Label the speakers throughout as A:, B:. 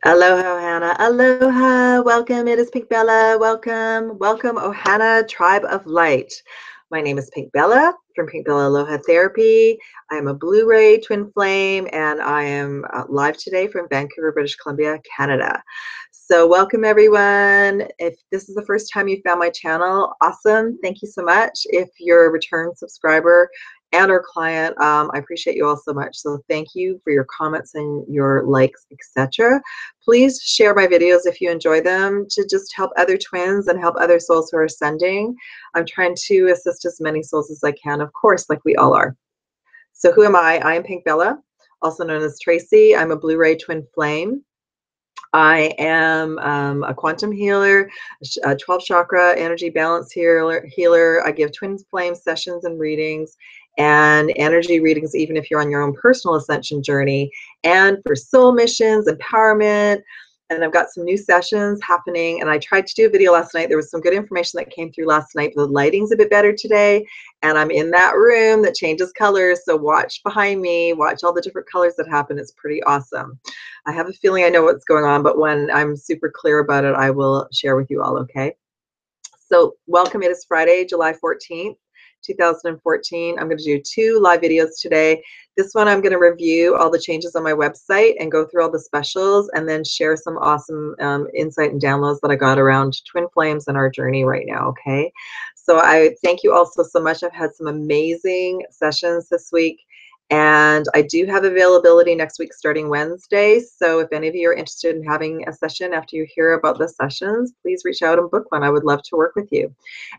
A: Aloha, Hannah. Aloha. Welcome. It is Pink Bella. Welcome. Welcome, Ohana Tribe of Light. My name is Pink Bella from Pink Bella Aloha Therapy. I am a Blu-ray twin flame, and I am live today from Vancouver, British Columbia, Canada. So welcome, everyone. If this is the first time you found my channel, awesome. Thank you so much. If you're a return subscriber and our client, I appreciate you all so much. So thank you for your comments and your likes, etc. Please share my videos if you enjoy them to just help other twins and help other souls who are ascending. I'm trying to assist as many souls as I can, of course, like we all are. So who am I? I am Pink Bella, also known as Tracy. I'm a Blu-ray twin flame. I am a quantum healer, a 12 chakra energy balance healer. I give twin flame sessions and readings and energy readings, even if you're on your own personal ascension journey, and for soul missions, empowerment. And I've got some new sessions happening. And I tried to do a video last night. There was some good information that came through last night, but the lighting's a bit better today. And I'm in that room that changes colors. So watch behind me, watch all the different colors that happen. It's pretty awesome. I have a feeling I know what's going on, but when I'm super clear about it, I will share with you all, okay? So welcome. It is Friday, July 14th, 2014. I'm going to do 2 live videos today. This one I'm going to review all the changes on my website and go through all the specials and then share some awesome insight and downloads that I got around twin flames and our journey right now, okay? So I thank you all so much. I've had some amazing sessions this week. And I do have availability next week starting Wednesday. So if any of you are interested in having a session after you hear about the sessions, please reach out and book one. I would love to work with you.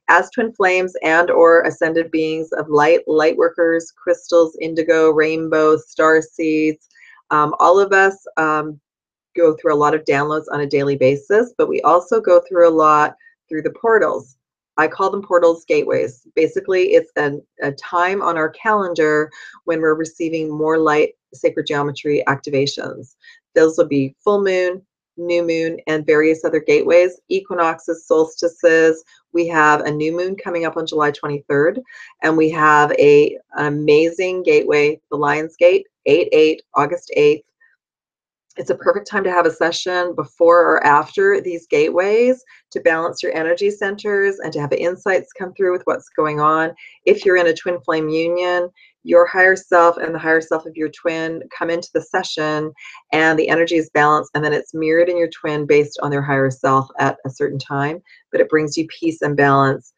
A: As twin flames and or ascended beings of light, light workers, crystals, indigo, rainbow, star seeds, all of us go through a lot of downloads on a daily basis, but we also go through a lot through the portals. I call them portals, gateways. Basically, it's a time on our calendar when we're receiving more light sacred geometry activations. Those will be full moon, new moon, and various other gateways, equinoxes, solstices. We have a new moon coming up on July 23rd, and we have an amazing gateway, the Lion's Gate, 8/8, August 8th. It's a perfect time to have a session before or after these gateways to balance your energy centers and to have insights come through with what's going on. If you're in a twin flame union, your higher self and the higher self of your twin come into the session and the energy is balanced, and then it's mirrored in your twin based on their higher self at a certain time, but it brings you peace and balance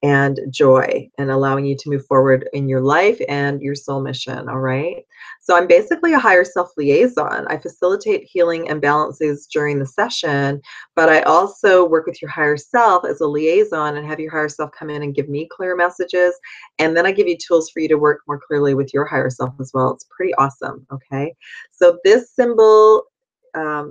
A: and joy and allowing you to move forward in your life and your soul mission, all right? So I'm basically a higher self liaison. I facilitate healing and balances during the session, but I also work with your higher self as a liaison and have your higher self come in and give me clear messages. And then I give you tools for you to work more clearly with your higher self as well. It's pretty awesome, okay? So this symbol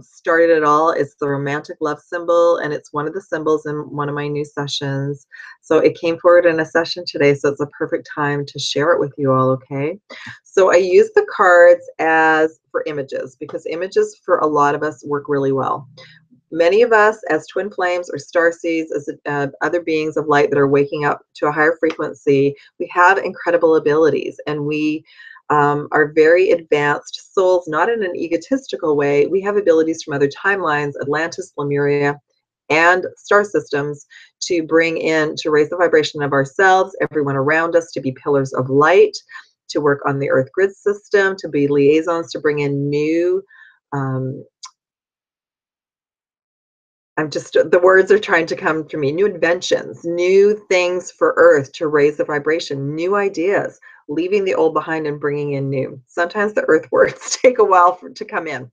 A: started it all. It's the romantic love symbol, and it's one of the symbols in one of my new sessions. So it came forward in a session today, so it's a perfect time to share it with you all, okay? So I use the cards as for images because images for a lot of us work really well. Many of us as twin flames or starseeds, as other beings of light that are waking up to a higher frequency, we have incredible abilities, and we are very advanced souls, not in an egotistical way. We have abilities from other timelines, Atlantis, Lemuria, and star systems to bring in, to raise the vibration of ourselves, everyone around us, to be pillars of light, to work on the earth grid system, to be liaisons, to bring in new, the words are trying to come to me, new inventions, new things for earth to raise the vibration, new ideas, leaving the old behind and bringing in new. Sometimes the earth words take a while to come in.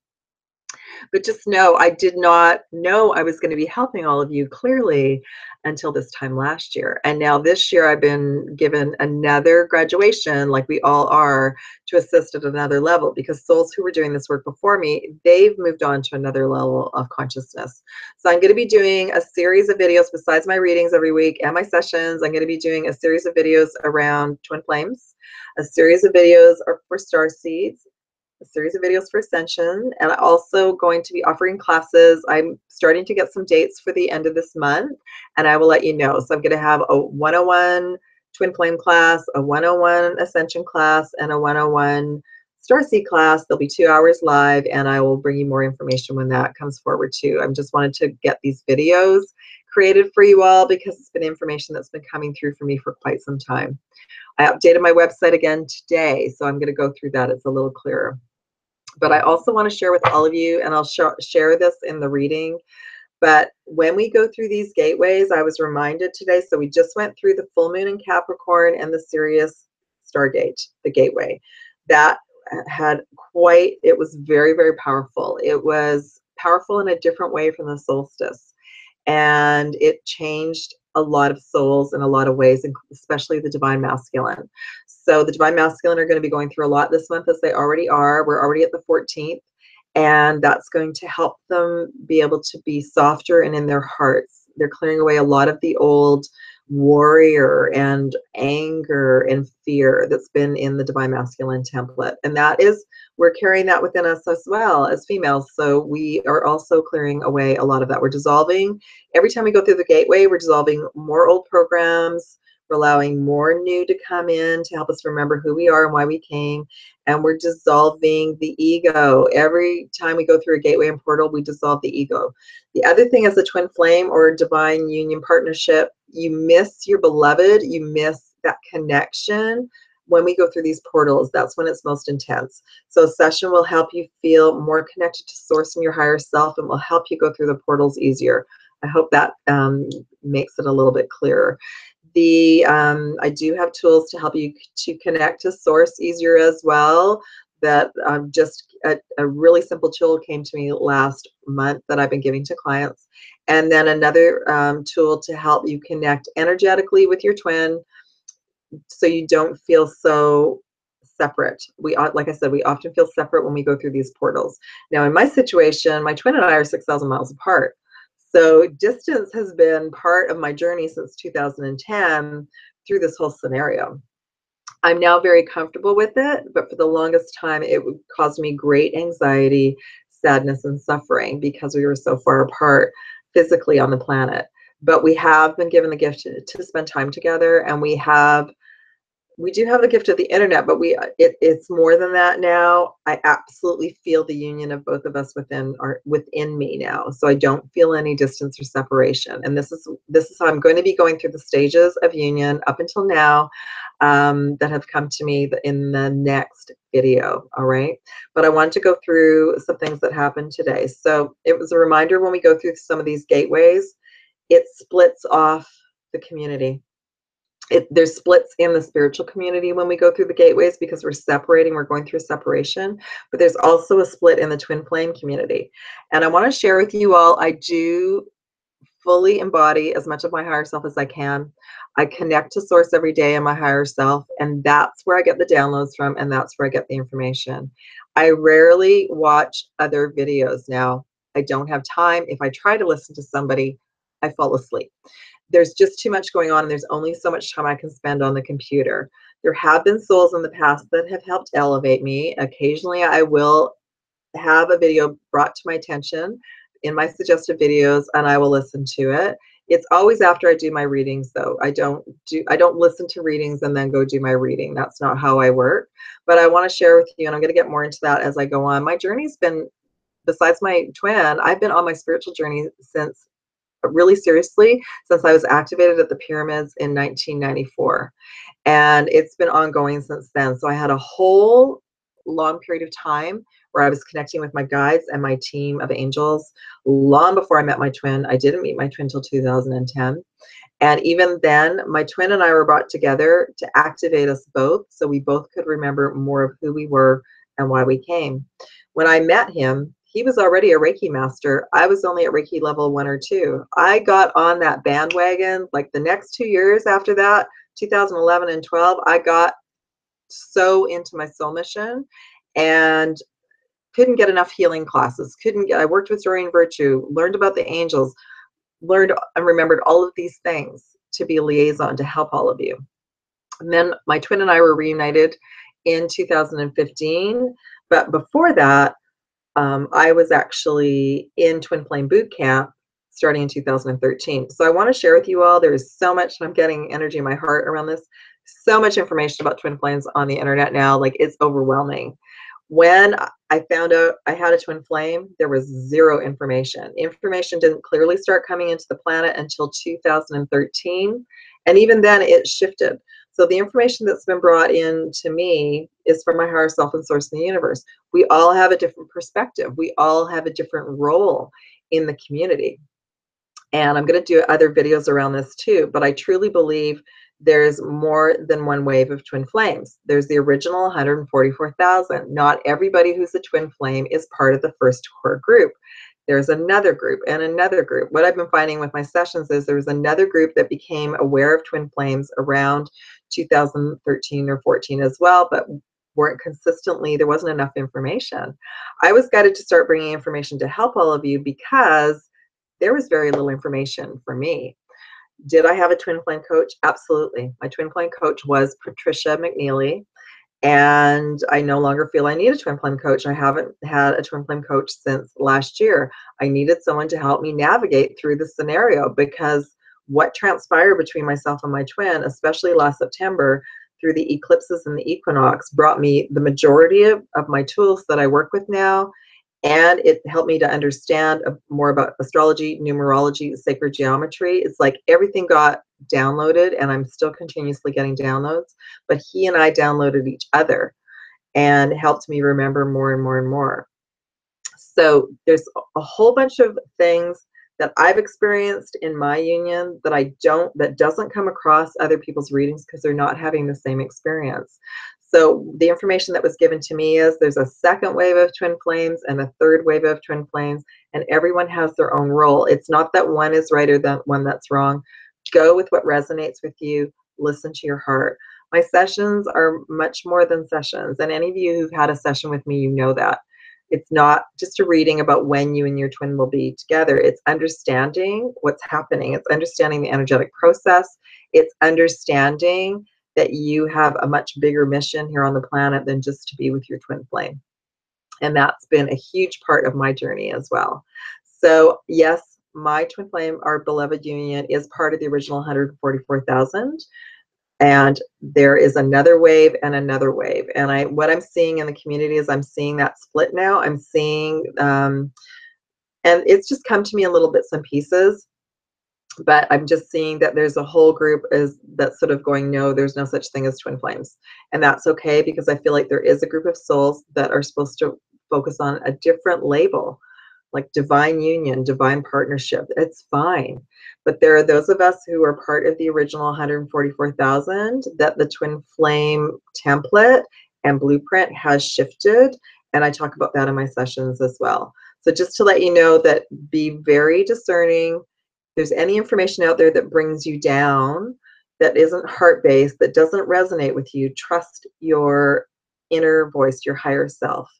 A: But just know, I did not know I was going to be helping all of you clearly until this time last year. And now this year I've been given another graduation, like we all are, to assist at another level, because souls who were doing this work before me, they've moved on to another level of consciousness. So I'm going to be doing a series of videos besides my readings every week and my sessions. I'm going to be doing a series of videos around twin flames, a series of videos for star seeds, a series of videos for Ascension, and I'm also going to be offering classes. I'm starting to get some dates for the end of this month, and I will let you know. So I'm going to have a 101 Twin Flame class, a 101 Ascension class, and a 101 Starseed class. There'll be 2 hours live, and I will bring you more information when that comes forward too. I'm just wanted to get these videos created for you all because it's been information that's been coming through for me for quite some time. I updated my website again today, so I'm going to go through that. It's a little clearer. But I also want to share with all of you, and I'll share this in the reading, but when we go through these gateways, I was reminded today, so we just went through the full moon in Capricorn and the Sirius Stargate, the gateway. That had it was very, very powerful. It was powerful in a different way from the solstice. And it changed a lot of souls in a lot of ways, especially the divine masculine. So the divine masculine are going to be going through a lot this month, as they already are. We're already at the 14th. And that's going to help them be able to be softer and in their hearts. They're clearing away a lot of the old warrior and anger and fear that's been in the divine masculine template. And that is, we're carrying that within us as well as females. So we are also clearing away a lot of that. We're dissolving. Every time we go through the gateway, we're dissolving more old programs. We're allowing more new to come in to help us remember who we are and why we came. And we're dissolving the ego. Every time we go through a gateway and portal, we dissolve the ego. The other thing is a twin flame or divine union partnership. You miss your beloved. You miss that connection. When we go through these portals, that's when it's most intense. So a session will help you feel more connected to source and your higher self, and will help you go through the portals easier. I hope that makes it a little bit clearer. I do have tools to help you to connect to source easier as well. That just a really simple tool came to me last month that I've been giving to clients. And then another tool to help you connect energetically with your twin so you don't feel so separate. Like I said, we often feel separate when we go through these portals. Now, in my situation, my twin and I are 6,000 miles apart. So distance has been part of my journey since 2010 through this whole scenario. I'm now very comfortable with it, but for the longest time, it would cause me great anxiety, sadness, and suffering because we were so far apart physically on the planet. But we have been given the gift to spend time together, and we do have the gift of the internet, but it's more than that now. I absolutely feel the union of both of us within me now. So I don't feel any distance or separation. And this is how I'm going to be going through the stages of union up until now that have come to me in the next video. All right. But I want to go through some things that happened today. So it was a reminder when we go through some of these gateways, it splits off the community. There's splits in the spiritual community when we go through the gateways because we're going through separation, but there's also a split in the twin flame community. And I want to share with you all, I do fully embody as much of my higher self as I can. I connect to source every day in my higher self, and that's where I get the downloads from, and that's where I get the information. I rarely watch other videos now. I don't have time. If I try to listen to somebody, I fall asleep. There's just too much going on, and there's only so much time I can spend on the computer. There have been souls in the past that have helped elevate me. Occasionally, I will have a video brought to my attention in my suggested videos, and I will listen to it. It's always after I do my readings, though. I don't listen to readings and then go do my reading. That's not how I work. But I want to share with you, and I'm going to get more into that as I go on. My journey's been, besides my twin, I've been on my spiritual journey really seriously since I was activated at the pyramids in 1994. And it's been ongoing since then. So I had a whole long period of time where I was connecting with my guides and my team of angels long before I met my twin. I didn't meet my twin till 2010. And even then, my twin and I were brought together to activate us both so we both could remember more of who we were and why we came. When I met him, he was already a Reiki master. I was only at Reiki level 1 or 2. I got on that bandwagon like the next 2 years after that, 2011 and 12, I got so into my soul mission and couldn't get enough healing classes. I worked with Doreen Virtue, learned about the angels, learned and remembered all of these things to be a liaison to help all of you. And then my twin and I were reunited in 2015. But before that, I was actually in Twin Flame Boot Camp starting in 2013. So I want to share with you all, there is so much, and I'm getting energy in my heart around this, so much information about twin flames on the internet now, like it's overwhelming. When I found out I had a twin flame, there was zero information. Information didn't clearly start coming into the planet until 2013. And even then, it shifted. So the information that's been brought in to me is from my higher self and source in the universe. We all have a different perspective. We all have a different role in the community. And I'm going to do other videos around this too, but I truly believe there's more than one wave of twin flames. There's the original 144,000. Not everybody who's a twin flame is part of the first core group. There's another group and another group. What I've been finding with my sessions is there was another group that became aware of twin flames around 2013 or 14 as well, but weren't consistently, there wasn't enough information. I was guided to start bringing information to help all of you because there was very little information for me. Did I have a twin flame coach? Absolutely. My twin flame coach was Patricia McNeely, and I no longer feel I need a twin flame coach. I haven't had a twin flame coach since last year. I needed someone to help me navigate through the scenario because what transpired between myself and my twin, especially last September, through the eclipses and the equinox, brought me the majority of my tools that I work with now. And it helped me to understand more about astrology, numerology, sacred geometry. It's like everything got downloaded, and I'm still continuously getting downloads. But he and I downloaded each other and helped me remember more and more and more. So there's a whole bunch of things that I've experienced in my union that doesn't come across other people's readings because they're not having the same experience. So the information that was given to me is there's a second wave of twin flames and a third wave of twin flames, and everyone has their own role. It's not that one is right or that one that's wrong. Go with what resonates with you. Listen to your heart. My sessions are much more than sessions, and any of you who've had a session with me, you know that. It's not just a reading about when you and your twin will be together. It's understanding what's happening. It's understanding the energetic process. It's understanding that you have a much bigger mission here on the planet than just to be with your twin flame. And that's been a huge part of my journey as well. So yes, my twin flame, our beloved union, is part of the original 144,000. And there is another wave and another wave. And what I'm seeing in the community is I'm seeing that split now. I'm seeing, and it's just come to me in little bits and pieces. But I'm just seeing that there's a whole group that's sort of going, no, there's no such thing as twin flames. And that's okay, because I feel like there is a group of souls that are supposed to focus on a different label, like divine union, divine partnership. It's fine. But there are those of us who are part of the original 144,000 that the twin flame template and blueprint has shifted. And I talk about that in my sessions as well. So just to let you know that be very discerning. There's any information out there that brings you down, that isn't heart-based, that doesn't resonate with you, trust your inner voice, your higher self,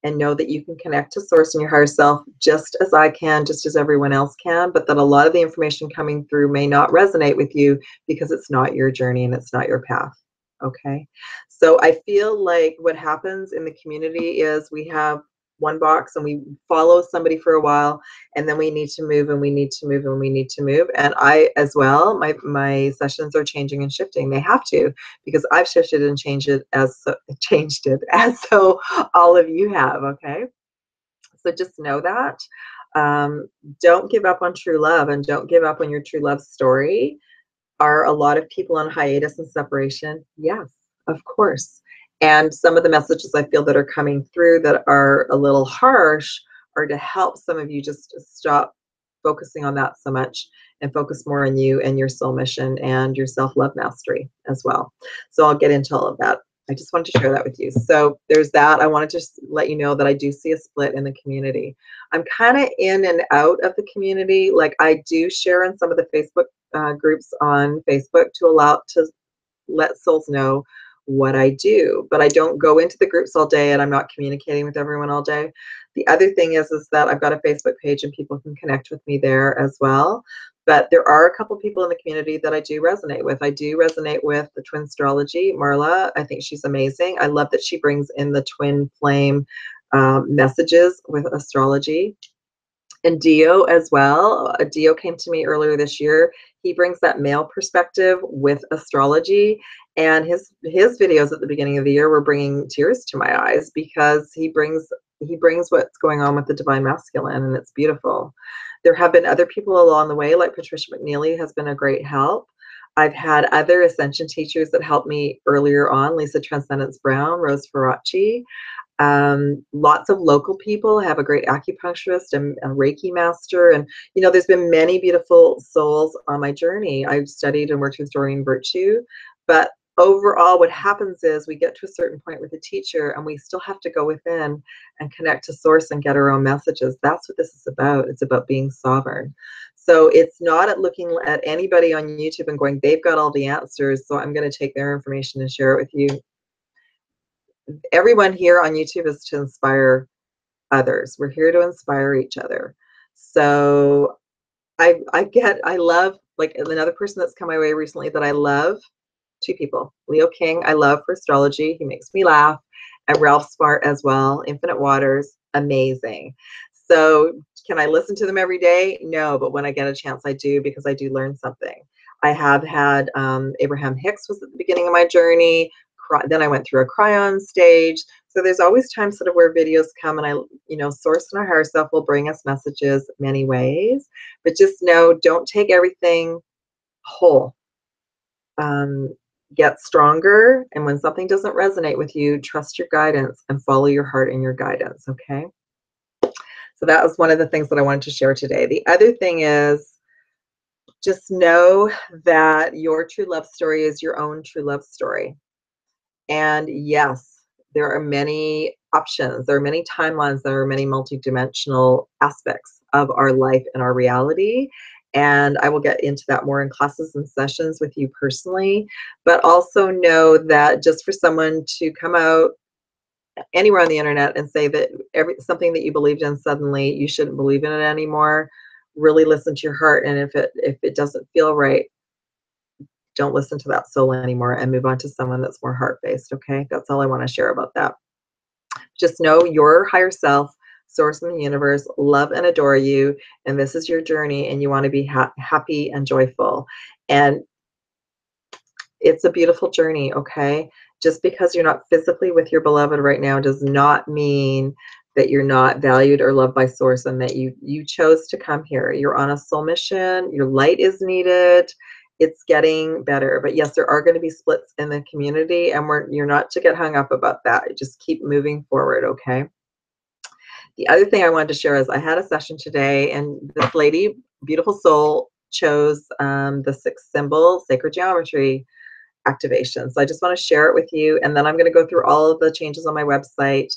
A: and know that you can connect to source and your higher self just as I can, just as everyone else can, but that a lot of the information coming through may not resonate with you because it's not your journey and it's not your path. Okay? So I feel like what happens in the community is we have one box and we follow somebody for a while, and then we need to move and we need to move and we need to move. And I as well, my sessions are changing and shifting. They have to, because I've shifted and changed it as so all of you have. Okay, so just know that. Don't give up on true love, and don't give up on your true love story. Are a lot of people on hiatus and separation? Yes, of course. And some of the messages I feel that are coming through that are a little harsh are to help some of you just stop focusing on that so much and focus more on you and your soul mission and your self-love mastery as well. So I'll get into all of that. I just wanted to share that with you. So there's that. I wanted to just let you know that I do see a split in the community. I'm kind of in and out of the community. Like, I do share in some of the Facebook groups on Facebook to let souls know what I do, but I don't go into the groups all day, and I'm not communicating with everyone all day. The other thing is that I've got a Facebook page and people can connect with me there as well. But there are a couple people in the community that I do resonate with. I do resonate with the twin astrology, Marla. I think she's amazing. I love that she brings in the twin flame messages with astrology. And Dio as well. Dio came to me earlier this year. He brings that male perspective with astrology, and his videos at the beginning of the year were bringing tears to my eyes because he brings what's going on with the divine masculine, and it's beautiful. There have been other people along the way, like Patricia McNeely has been a great help. I've had other ascension teachers that helped me earlier on, Lisa Transcendence Brown, Rose Faraci. Lots of local people. Have a great acupuncturist and a Reiki master. And, there's been many beautiful souls on my journey. I've studied and worked with Doreen Virtue. But overall, what happens is we get to a certain point with a teacher and we still have to go within and connect to source and get our own messages. That's what this is about. It's about being sovereign. So it's not at looking at anybody on YouTube and going, they've got all the answers, so I'm going to take their information and share it with you. Everyone here on YouTube is to inspire others. We're here to inspire each other. So I love, like, another person that's come my way recently that I love, two people. Leo King, I love for astrology. He makes me laugh. And Ralph Smart as well. Infinite Waters, amazing. So can I listen to them every day? No, but when I get a chance, I do, because I do learn something. I have had Abraham Hicks was at the beginning of my journey. Then I went through a cryon stage. So there's always times sort of where videos come, and source in our higher self will bring us messages many ways. But just know, don't take everything whole. Get stronger, and when something doesn't resonate with you, trust your guidance and follow your heart and your guidance, okay? So that was one of the things that I wanted to share today. The other thing is, just know that your true love story is your own true love story. And yes, there are many options, there are many timelines, there are many multidimensional aspects of our life and our reality. And I will get into that more in classes and sessions with you personally. But also know that just for someone to come out anywhere on the internet and say that something that you believed in, suddenly you shouldn't believe in it anymore, really listen to your heart. And if it doesn't feel right, don't listen to that soul anymore and move on to someone that's more heart-based, okay? That's all I want to share about that. Just know your higher self, source in the universe, love and adore you, and this is your journey, and you want to be happy and joyful. And it's a beautiful journey, okay? Just because you're not physically with your beloved right now does not mean that you're not valued or loved by source, and that you chose to come here. You're on a soul mission. Your light is needed. It's getting better. But yes, there are going to be splits in the community, and you're not to get hung up about that. Just keep moving forward, okay? The other thing I wanted to share is I had a session today, and this lady, beautiful soul, chose the 6th symbol, sacred geometry activation. So I just want to share it with you, and then I'm going to go through all of the changes on my website,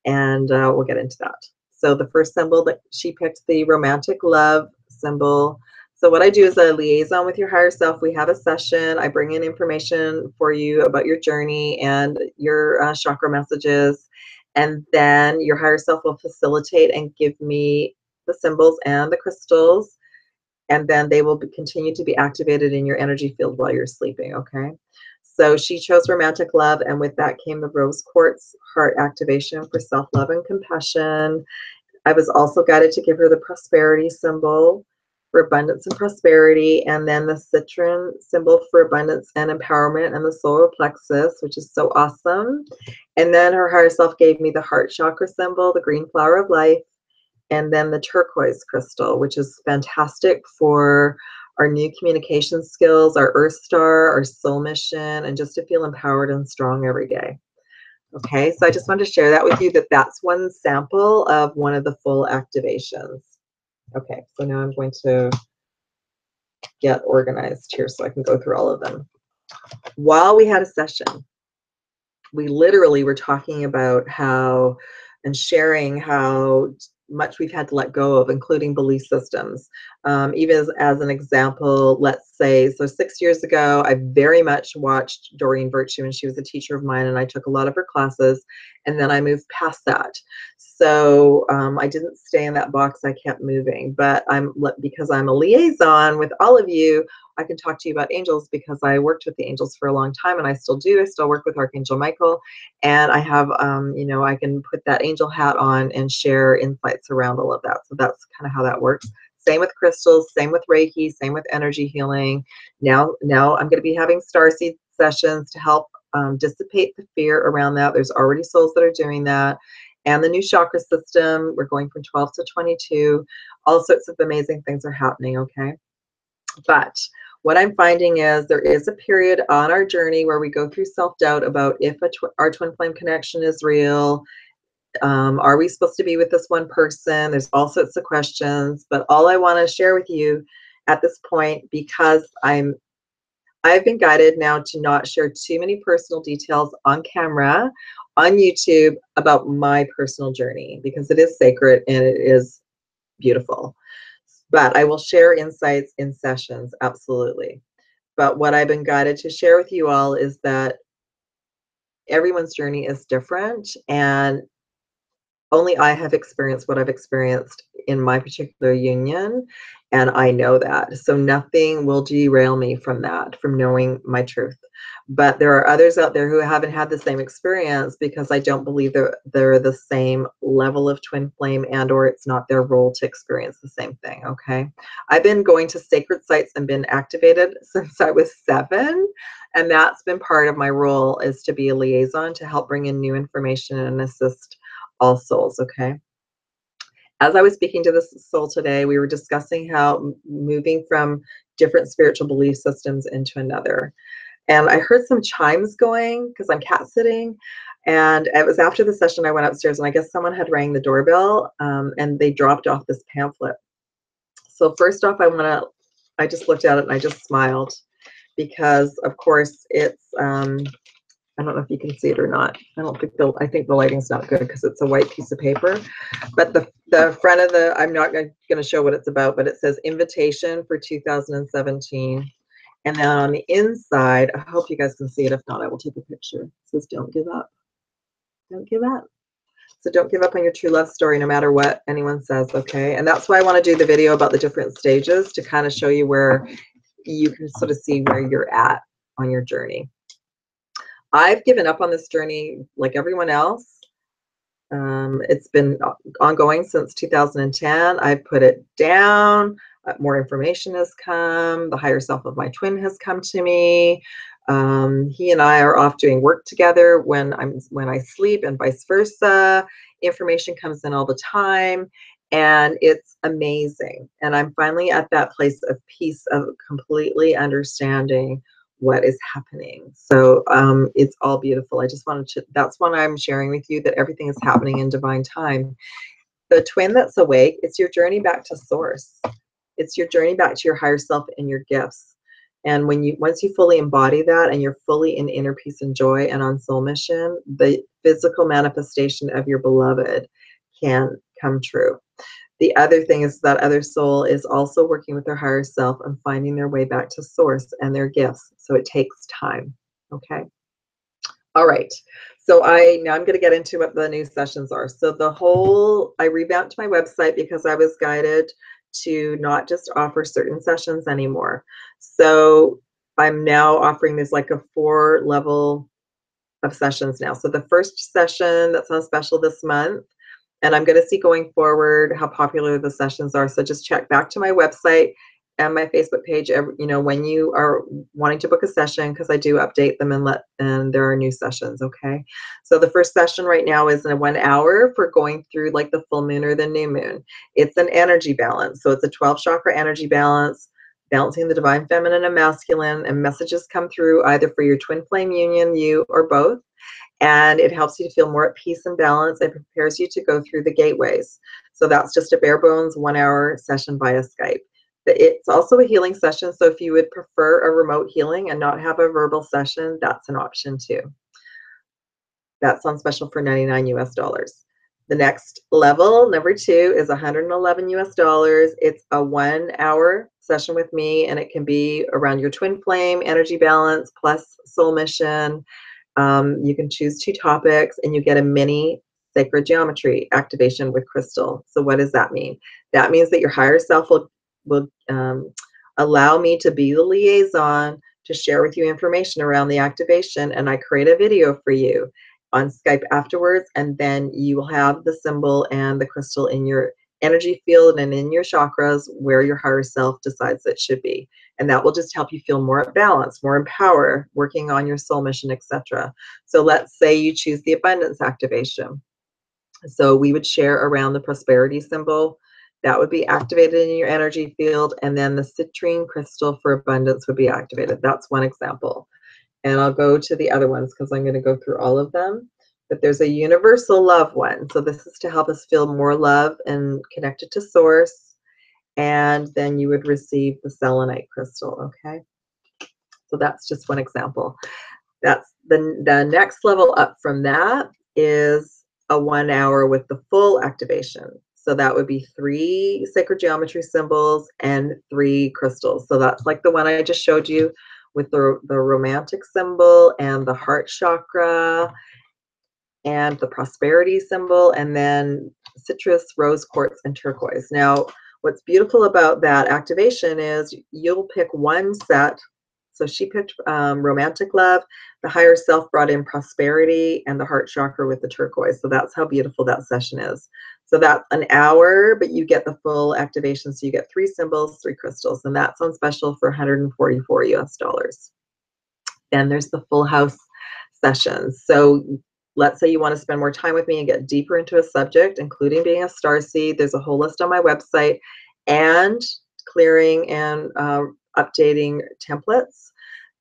A: and we'll get into that. So the first symbol that she picked, the romantic love symbol. So what I do is a liaison with your higher self. We have a session. I bring in information for you about your journey and your chakra messages. And then your higher self will facilitate and give me the symbols and the crystals. And then they will continue to be activated in your energy field while you're sleeping, okay? So she chose romantic love, and with that came the rose quartz heart activation for self-love and compassion. I was also guided to give her the prosperity symbol for abundance and prosperity, and then the citron symbol for abundance and empowerment, and the solar plexus, which is so awesome. And then her higher self gave me the heart chakra symbol, the green flower of life, and then the turquoise crystal, which is fantastic for our new communication skills, our earth star, our soul mission, and just to feel empowered and strong every day. Okay, so I just wanted to share that with you, that's one sample of one of the full activations. Okay, so now I'm going to get organized here so I can go through all of them. While we had a session, we literally were talking about how and sharing how much we've had to let go of, including belief systems. Even as an example, let's say, so 6 years ago, I very much watched Doreen Virtue, and she was a teacher of mine, and I took a lot of her classes, and then I moved past that. So I didn't stay in that box. I kept moving, but because I'm a liaison with all of you, I can talk to you about angels because I worked with the angels for a long time, and I still do. I still work with Archangel Michael, and I have, I can put that angel hat on and share insights around all of that. So that's kind of how that works. Same with crystals, same with Reiki, same with energy healing. Now I'm going to be having starseed sessions to help dissipate the fear around that. There's already souls that are doing that. And the new chakra system, we're going from 12 to 22. All sorts of amazing things are happening, okay? But what I'm finding is there is a period on our journey where we go through self-doubt about if our twin flame connection is real. Are we supposed to be with this one person? There's all sorts of questions. But all I want to share with you at this point, because I've been guided now to not share too many personal details on camera, on YouTube, about my personal journey, because it is sacred and it is beautiful. But I will share insights in sessions, absolutely. But what I've been guided to share with you all is that everyone's journey is different, and only I have experienced what I've experienced in my particular union, and I know that. So nothing will derail me from that, from knowing my truth. But there are others out there who haven't had the same experience, because I don't believe they're the same level of twin flame, and or it's not their role to experience the same thing, okay? I've been going to sacred sites and been activated since I was 7, and that's been part of my role, is to be a liaison to help bring in new information and assist all souls, okay? As I was speaking to this soul today, we were discussing how moving from different spiritual belief systems into another. And I heard some chimes going because I'm cat sitting. And it was after the session I went upstairs, and I guess someone had rang the doorbell, and they dropped off this pamphlet. So first off, I just looked at it and I just smiled, because of course it's, I don't know if you can see it or not. I think the lighting's not good because it's a white piece of paper. But the front of I'm not going to show what it's about, but it says invitation for 2017. And then on the inside, I hope you guys can see it. If not, I will take a picture. It says, don't give up. Don't give up. So don't give up on your true love story, no matter what anyone says, okay? And that's why I want to do the video about the different stages, to kind of show you where you can sort of see where you're at on your journey. I've given up on this journey like everyone else. It's been ongoing since 2010. I put it down. More information has come. The higher self of my twin has come to me. He and I are off doing work together when I sleep, and vice versa. Information comes in all the time, and it's amazing. And I'm finally at that place of peace, of completely understanding what is happening. So it's all beautiful. I just wanted to, that's what I'm sharing with you, that everything is happening in divine time. The twin that's awake, it's your journey back to source. It's your journey back to your higher self and your gifts. And once you fully embody that, and you're fully in inner peace and joy and on soul mission, the physical manifestation of your beloved can come true. The other thing is that other soul is also working with their higher self and finding their way back to source and their gifts. So it takes time. Okay. All right. So now I'm going to get into what the new sessions are. So I revamped my website because I was guided to not just offer certain sessions anymore. So I'm now offering, there's like a 4-level of sessions now. So the first session that's on special this month, and I'm going to see going forward how popular the sessions are. So just check back to my website and my Facebook page, when you are wanting to book a session, because I do update them, and there are new sessions, okay? So the first session right now is in 1 hour for going through like the full moon or the new moon. It's an energy balance. So it's a 12 chakra energy balance, balancing the divine feminine and masculine, and messages come through either for your twin flame union, you, or both. And it helps you to feel more at peace and balance. It prepares you to go through the gateways. So that's just a bare bones 1 hour session via Skype. It's also a healing session. So if you would prefer a remote healing and not have a verbal session, that's an option too. That's on special for $99 US. The next level, number 2, is $111 US. It's a 1 hour session with me, and it can be around your twin flame, energy balance, plus soul mission. You can choose 2 topics, and you get a mini sacred geometry activation with crystal. So what does that mean? That means that your higher self will allow me to be the liaison to share with you information around the activation, and I create a video for you on Skype afterwards, and then you will have the symbol and the crystal in your energy field and in your chakras where your higher self decides it should be. And that will just help you feel more balanced, more empowered, working on your soul mission, etc. So let's say you choose the abundance activation. So we would share around the prosperity symbol. That would be activated in your energy field, and then the citrine crystal for abundance would be activated. That's one example. And I'll go to the other ones because I'm going to go through all of them. But there's a universal love one. So this is to help us feel more love and connected to source. And then you would receive the selenite crystal, okay? So that's just one example. That's the next level up from that is a 1 hour with the full activation. So that would be 3 sacred geometry symbols and 3 crystals. So that's like the one I just showed you with the romantic symbol and the heart chakra and the prosperity symbol, and then citrus, rose quartz, and turquoise. Now, what's beautiful about that activation is you'll pick one set. So she picked romantic love, the higher self brought in prosperity, and the heart chakra with the turquoise. So that's how beautiful that session is. So that's an hour, but you get the full activation. So you get 3 symbols, 3 crystals, and that's on special for 144 US dollars. Then there's the full house sessions. So let's say you want to spend more time with me and get deeper into a subject, including being a starseed. There's a whole list on my website, and clearing and updating templates.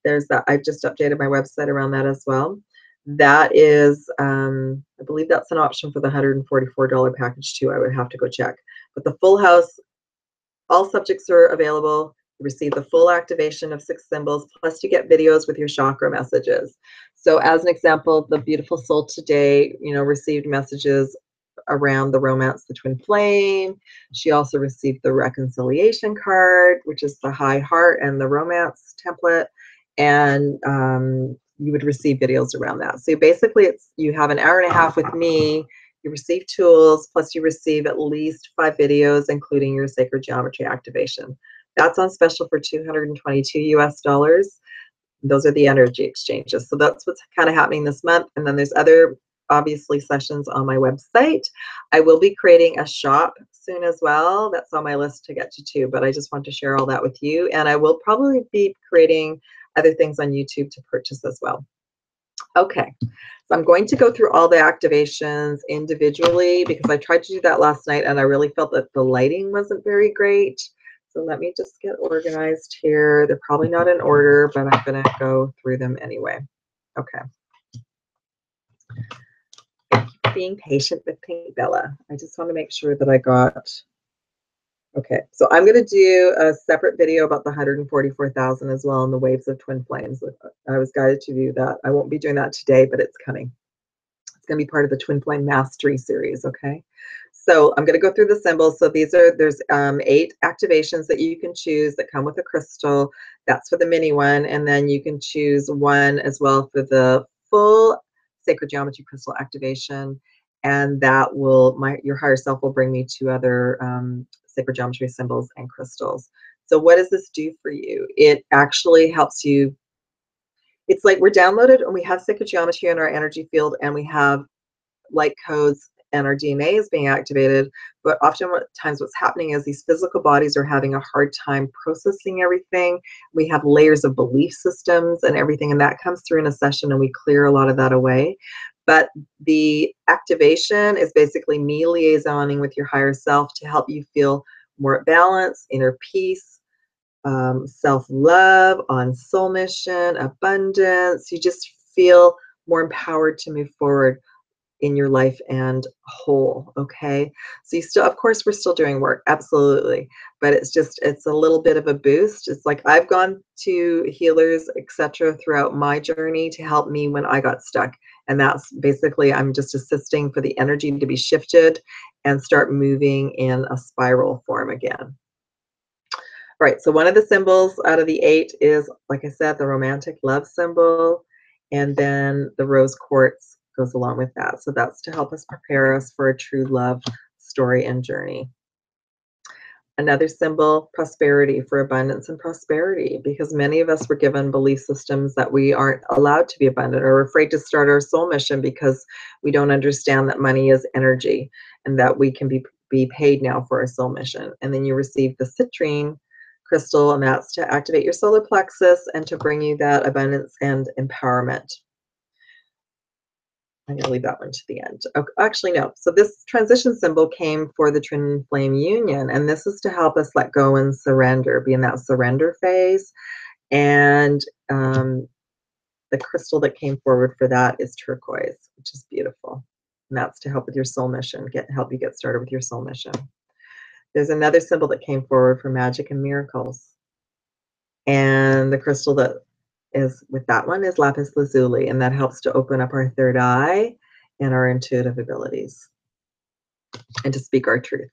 A: There's that. I've just updated my website around that as well. That is, I believe that's an option for the $144 package too. I would have to go check. But the full house, all subjects are available. You receive the full activation of 6 symbols, plus you get videos with your chakra messages. So as an example, the beautiful soul today, received messages around the romance, the twin flame. She also received the reconciliation card, which is the high heart and the romance template. And you would receive videos around that. So basically you have an hour and a half with me. You receive tools, plus you receive at least 5 videos, including your sacred geometry activation. That's on special for 222 US dollars. Those are the energy exchanges. So that's what's kind of happening this month. And then there's other, obviously, sessions on my website. I will be creating a shop soon as well. That's on my list to get to too, but I just want to share all that with you. And I will probably be creating other things on YouTube to purchase as well. Okay, so I'm going to go through all the activations individually because I tried to do that last night and I really felt that the lighting wasn't very great. So let me just get organized here. They're probably not in order, but I'm going to go through them anyway. Okay. Thank you for being patient with Pink Bella. I just want to make sure that I got... Okay, so I'm going to do a separate video about the 144,000 as well and the waves of twin flames. I was guided to do that. I won't be doing that today, but it's coming. It's going to be part of the Twin Flame Mastery series, okay? So I'm going to go through the symbols. So there's 8 activations that you can choose that come with a crystal. That's for the mini one. And then you can choose one as well for the full sacred geometry crystal activation. And that will, your higher self will bring me 2 other sacred geometry symbols and crystals. So what does this do for you? It actually helps you. It's like we're downloaded and we have sacred geometry in our energy field and we have light codes and our DNA is being activated. But oftentimes what's happening is these physical bodies are having a hard time processing everything. We have layers of belief systems and everything, and that comes through in a session and we clear a lot of that away. But the activation is basically me liaisoning with your higher self to help you feel more at balance, inner peace, self-love, on soul mission, abundance. You just feel more empowered to move forward in your life and whole. Okay, so you still, of course, we're still doing work, absolutely, but it's a little bit of a boost. It's like I've gone to healers, etc., throughout my journey to help me when I got stuck, and that's basically I'm just assisting for the energy to be shifted and start moving in a spiral form again. All right, so one of the symbols out of the 8 is, like I said, the romantic love symbol, and then the rose quartz goes along with that. So that's to help us prepare us for a true love story and journey. Another symbol, prosperity, for abundance and prosperity, because many of us were given belief systems that we aren't allowed to be abundant, or afraid to start our soul mission because we don't understand that money is energy and that we can be paid now for our soul mission. And then you receive the citrine crystal, and that's to activate your solar plexus and to bring you that abundance and empowerment. I'm going to leave that one to the end. Okay, actually, no. So this transition symbol came for the twin flame union, and this is to help us let go and surrender, be in that surrender phase. And the crystal that came forward for that is turquoise, which is beautiful. And that's to help with your soul mission, help you get started with your soul mission. There's another symbol that came forward for magic and miracles. And the crystal that is with that one is lapis lazuli, and that helps to open up our third eye and our intuitive abilities and to speak our truth.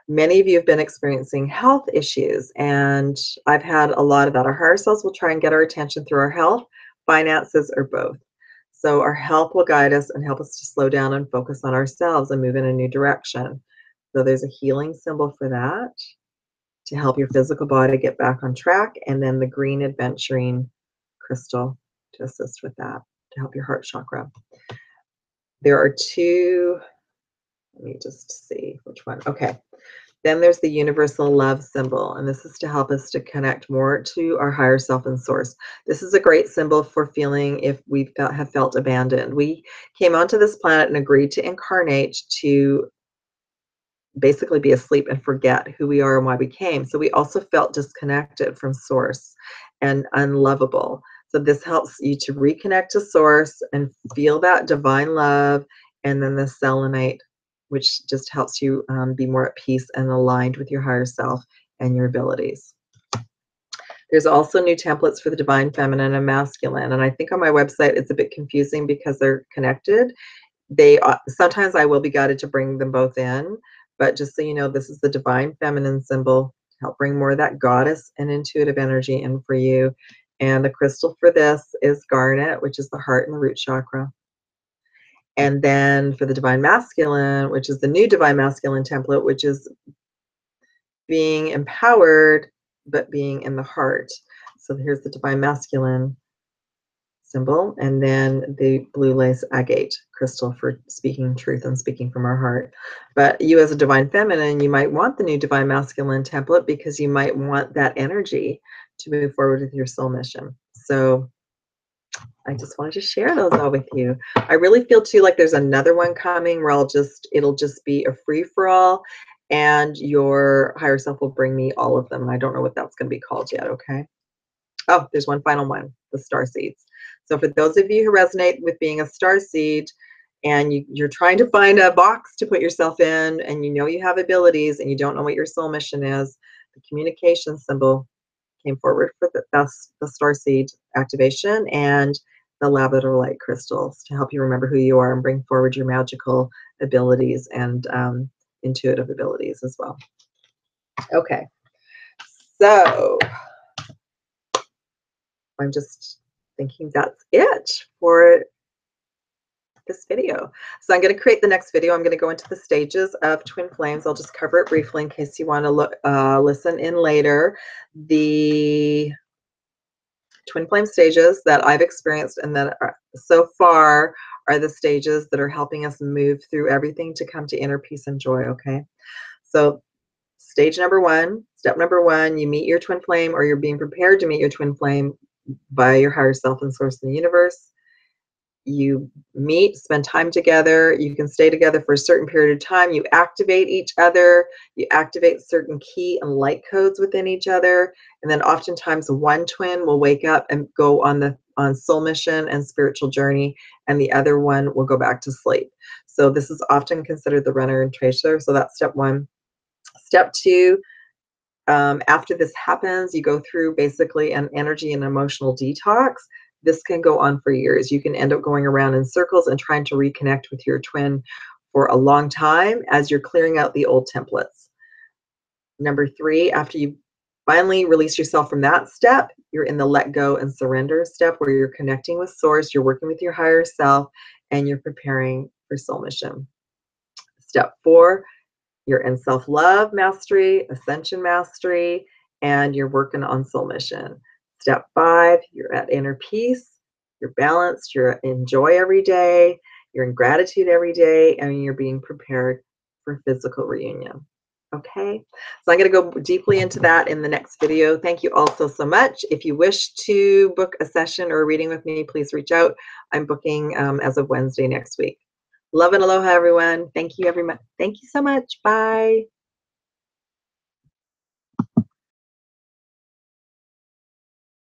A: Many of you have been experiencing health issues, and I've had a lot of that. Our higher selves will try and get our attention through our health, finances, or both. So our health will guide us and help us to slow down and focus on ourselves and move in a new direction. So there's a healing symbol for that to help your physical body get back on track, and then the green adventuring crystal to assist with that, to help your heart chakra. There are two, let me just see which one. Okay. Then there's the universal love symbol, and this is to help us to connect more to our higher self and source. This is a great symbol for feeling if we have felt abandoned. We came onto this planet and agreed to incarnate to basically be asleep and forget who we are and why we came. So we also felt disconnected from source and unlovable. So this helps you to reconnect to source and feel that divine love. And then the selenite, which just helps you be more at peace and aligned with your higher self and your abilities. There's also new templates for the divine feminine and masculine. And I think on my website, it's a bit confusing because they're connected. Sometimes I will be guided to bring them both in, but just so you know, this is the divine feminine symbol to help bring more of that goddess and intuitive energy in for you. And the crystal for this is garnet, which is the heart and the root chakra. And then for the divine masculine, which is the new divine masculine template, which is being empowered, but being in the heart. So here's the divine masculine symbol, and then the blue lace agate crystal for speaking truth and speaking from our heart. But you as a divine feminine, you might want the new divine masculine template because you might want that energy to move forward with your soul mission. So I just wanted to share those all with you. I really feel too like there's another one coming where it'll just be a free-for-all, and your higher self will bring me all of them. And I don't know what that's going to be called yet, okay? Oh, there's one final one, the star seeds. So for those of you who resonate with being a star seed and you're trying to find a box to put yourself in, and you know you have abilities and you don't know what your soul mission is, the communication symbol came forward for the star seed activation, and the labradorite crystals to help you remember who you are and bring forward your magical abilities and intuitive abilities as well. Okay, so I'm just thinking that's it for this video. So I'm going to create the next video. I'm going to go into the stages of twin flames. I'll just cover it briefly in case you want to listen in later. The twin flame stages that I've experienced and that are, so far are the stages that are helping us move through everything to come to inner peace and joy, okay? So stage number one, step number one, you meet your twin flame, or you're being prepared to meet your twin flame by your higher self and source in the universe. You meet, spend time together. You can stay together for a certain period of time. You activate each other. You activate certain key and light codes within each other. And then oftentimes one twin will wake up and go on soul mission and spiritual journey, and the other one will go back to sleep. So this is often considered the runner and tracer. So that's step one. Step two, after this happens, you go through basically an energy and emotional detox. This can go on for years. You can end up going around in circles and trying to reconnect with your twin for a long time as you're clearing out the old templates. Number three, after you finally release yourself from that step, you're in the let go and surrender step where you're connecting with source, you're working with your higher self, and you're preparing for soul mission. Step 4, you're in self-love mastery, ascension mastery, and you're working on soul mission. Step 5, you're at inner peace, you're balanced, you're in joy every day, you're in gratitude every day, and you're being prepared for physical reunion. Okay, so I'm going to go deeply into that in the next video. Thank you all so much. If you wish to book a session or a reading with me, please reach out. I'm booking as of Wednesday next week. Love and aloha, everyone. Thank you so much. Bye.